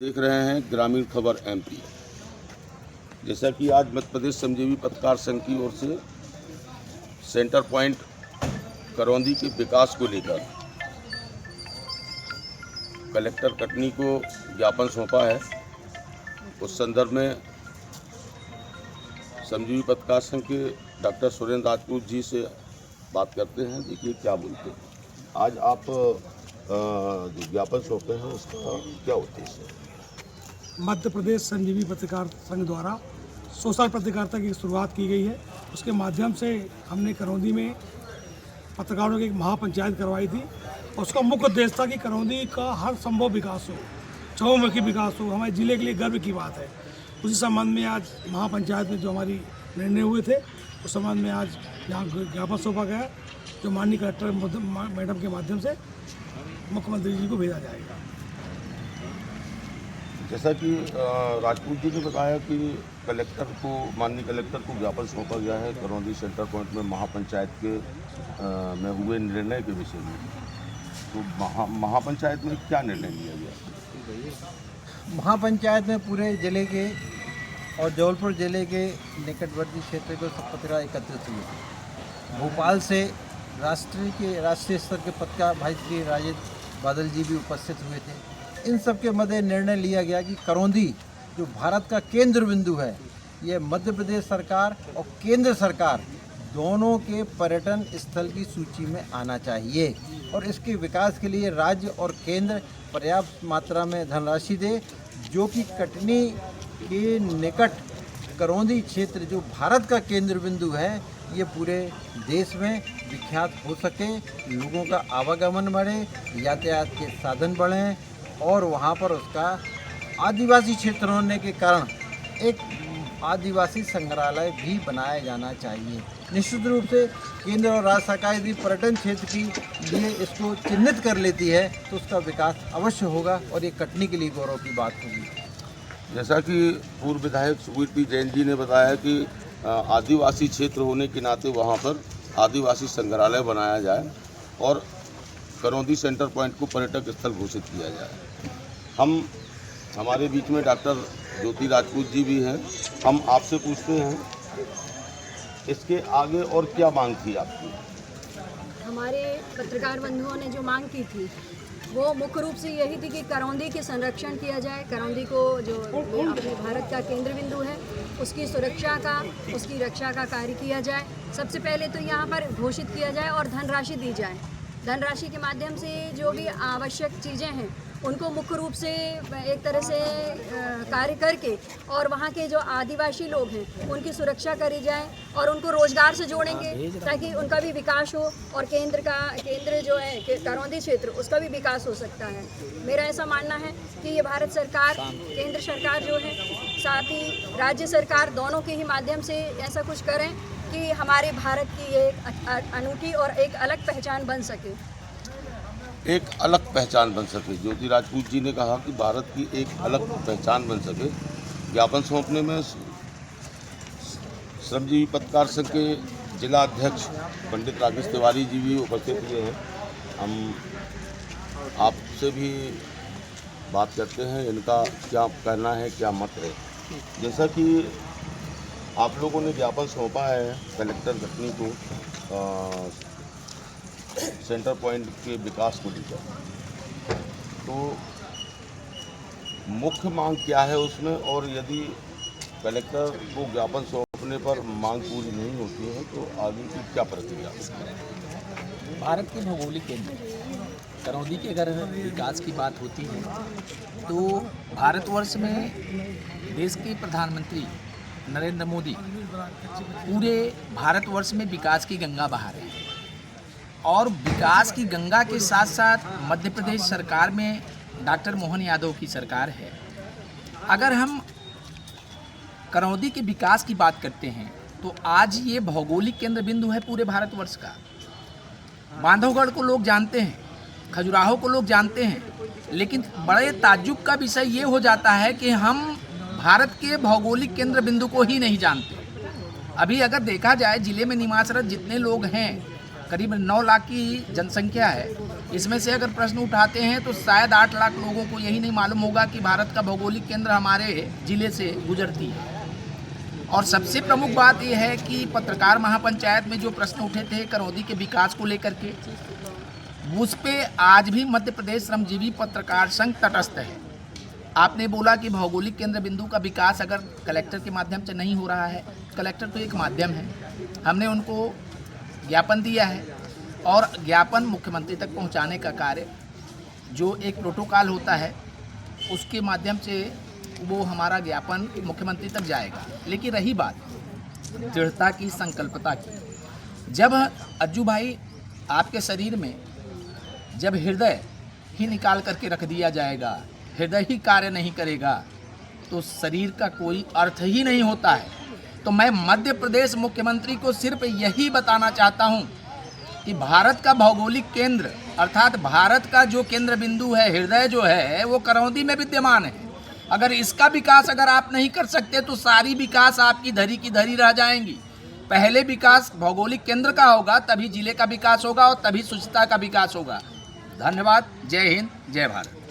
देख रहे हैं ग्रामीण खबर एमपी। जैसा कि आज मध्य प्रदेश श्रमजीवी पत्रकार संघ की ओर से सेंटर पॉइंट करौंदी के विकास को लेकर कलेक्टर कटनी को ज्ञापन सौंपा है। उस संदर्भ में श्रमजीवी पत्रकार संघ के डॉक्टर सुरेंद्र राजपूत जी से बात करते हैं। देखिए क्या बोलते हैं। आज आप जो ज्ञापन सौंपे हैं उसका क्या उद्देश्य है? मध्य प्रदेश श्रमजीवी पत्रकार संघ द्वारा सोशल पत्रकारिता की शुरुआत की गई है। उसके माध्यम से हमने करौंदी में पत्रकारों की एक महापंचायत करवाई थी। उसका मुख्य उद्देश्य था कि करौंदी का हर संभव विकास हो, चहुमुखी विकास हो। हमारे ज़िले के लिए गर्व की बात है। उसी संबंध में आज महापंचायत में जो हमारी निर्णय हुए थे उस संबंध में आज यहाँ ज्ञापन सौंपा गया, जो माननीय कलेक्टर मैडम के माध्यम से मुख्यमंत्री जी को भेजा जाएगा। जैसा कि राजपूत जी ने बताया कि माननीय कलेक्टर को ज्ञापन सौंपा गया है करौंदी सेंटर पॉइंट में महापंचायत के में हुए निर्णय के विषय में। तो महापंचायत में क्या निर्णय लिया गया? महापंचायत में पूरे जिले के और जबलपुर जिले के निकटवर्ती क्षेत्र के सब पत्रकार एकत्रित हुए। भोपाल से राष्ट्रीय स्तर के पत्रकार भाई श्री राजेश बादल जी भी उपस्थित हुए थे। इन सब के मध्य निर्णय लिया गया कि करौंदी जो भारत का केंद्र बिंदु है, ये मध्य प्रदेश सरकार और केंद्र सरकार दोनों के पर्यटन स्थल की सूची में आना चाहिए और इसके विकास के लिए राज्य और केंद्र पर्याप्त मात्रा में धनराशि दे, जो कि कटनी के निकट करौंदी क्षेत्र जो भारत का केंद्र बिंदु है, ये पूरे देश में विख्यात हो सके, लोगों का आवागमन बढ़े, यातायात के साधन बढ़ें और वहाँ पर उसका आदिवासी क्षेत्र होने के कारण एक आदिवासी संग्रहालय भी बनाया जाना चाहिए। निश्चित रूप से केंद्र और राज्य सरकार यदि पर्यटन क्षेत्र के लिए इसको चिन्हित कर लेती है तो उसका विकास अवश्य होगा और ये कटनी के लिए गौरव की बात होगी। जैसा कि पूर्व विधायक सुबीर पी जैन जी ने बताया कि आदिवासी क्षेत्र होने के नाते वहाँ पर आदिवासी संग्रहालय बनाया जाए और करौंदी सेंटर पॉइंट को पर्यटक स्थल घोषित किया जाए। हमारे बीच में डॉक्टर ज्योति राजपूत जी भी हैं। हम आपसे पूछते हैं, इसके आगे और क्या मांग थी आपकी? हमारे पत्रकार बंधुओं ने जो मांग की थी वो मुख्य रूप से यही थी कि करौंदी के संरक्षण किया जाए। करौंदी को जो अपने भारत का केंद्र बिंदु है उसकी सुरक्षा का, उसकी रक्षा का कार्य किया जाए। सबसे पहले तो यहाँ पर घोषित किया जाए और धनराशि दी जाए। धनराशि के माध्यम से जो भी आवश्यक चीज़ें हैं उनको मुख्य रूप से एक तरह से कार्य करके और वहाँ के जो आदिवासी लोग हैं उनकी सुरक्षा करी जाए और उनको रोजगार से जोड़ेंगे ताकि उनका भी विकास हो और केंद्र जो है करौंदी क्षेत्र उसका भी विकास हो सकता है। मेरा ऐसा मानना है कि ये भारत सरकार, केंद्र सरकार जो है, साथ ही राज्य सरकार, दोनों के ही माध्यम से ऐसा कुछ करें कि हमारे भारत की एक अनूठी और एक अलग पहचान बन सके। एक अलग पहचान बन सके। ज्योति राजपूत जी ने कहा कि भारत की एक अलग पहचान बन सके। ज्ञापन सौंपने में श्रमजीवी पत्रकार संघ के जिला अध्यक्ष पंडित राकेश तिवारी जी भी उपस्थित हुए हैं। हम आपसे भी बात करते हैं, इनका क्या कहना है, क्या मत है। जैसा कि आप लोगों ने ज्ञापन सौंपा है कलेक्टर कटनी को सेंटर पॉइंट के विकास को लेकर, तो मुख्य मांग क्या है उसमें, और यदि कलेक्टर को ज्ञापन सौंपने पर मांग पूरी नहीं होती है तो आगे की क्या प्रक्रिया? भारत के भौगोलिक केंद्र करौंदी के अगर विकास की बात होती है तो भारतवर्ष में देश के प्रधानमंत्री नरेंद्र मोदी पूरे भारतवर्ष में विकास की गंगा बहा रहे हैं और विकास की गंगा के साथ साथ मध्य प्रदेश सरकार में डॉक्टर मोहन यादव की सरकार है। अगर हम करौंदी के विकास की बात करते हैं तो आज ये भौगोलिक केंद्र बिंदु है पूरे भारतवर्ष का। बांधवगढ़ को लोग जानते हैं, खजुराहो को लोग जानते हैं, लेकिन बड़े ताज्जुब का विषय ये हो जाता है कि हम भारत के भौगोलिक केंद्र बिंदु को ही नहीं जानते। अभी अगर देखा जाए जिले में निवासरत जितने लोग हैं करीब 9 लाख की जनसंख्या है। इसमें से अगर प्रश्न उठाते हैं तो शायद 8 लाख लोगों को यही नहीं मालूम होगा कि भारत का भौगोलिक केंद्र हमारे ज़िले से गुजरती है। और सबसे प्रमुख बात यह है कि पत्रकार महापंचायत में जो प्रश्न उठे थे करौंदी के विकास को लेकर के, उस पे आज भी मध्य प्रदेश श्रमजीवी पत्रकार संघ तटस्थ है। आपने बोला कि भौगोलिक केंद्र बिंदु का विकास अगर कलेक्टर के माध्यम से नहीं हो रहा है, कलेक्टर तो एक माध्यम है। हमने उनको ज्ञापन दिया है और ज्ञापन मुख्यमंत्री तक पहुंचाने का कार्य जो एक प्रोटोकॉल होता है उसके माध्यम से वो हमारा ज्ञापन मुख्यमंत्री तक जाएगा। लेकिन रही बात दृढ़ता की, संकल्पता की, जब अज्जू भाई आपके शरीर में जब हृदय ही निकाल करके रख दिया जाएगा, हृदय ही कार्य नहीं करेगा तो शरीर का कोई अर्थ ही नहीं होता है। तो मैं मध्य प्रदेश मुख्यमंत्री को सिर्फ यही बताना चाहता हूं कि भारत का भौगोलिक केंद्र अर्थात भारत का जो केंद्र बिंदु है, हृदय जो है वो करौंदी में विद्यमान है। अगर इसका विकास अगर आप नहीं कर सकते तो सारी विकास आपकी धरी की धरी रह जाएंगी। पहले विकास भौगोलिक केंद्र का होगा, तभी जिले का विकास होगा और तभी शुचिता का विकास होगा। धन्यवाद। जय हिंद, जय भारत।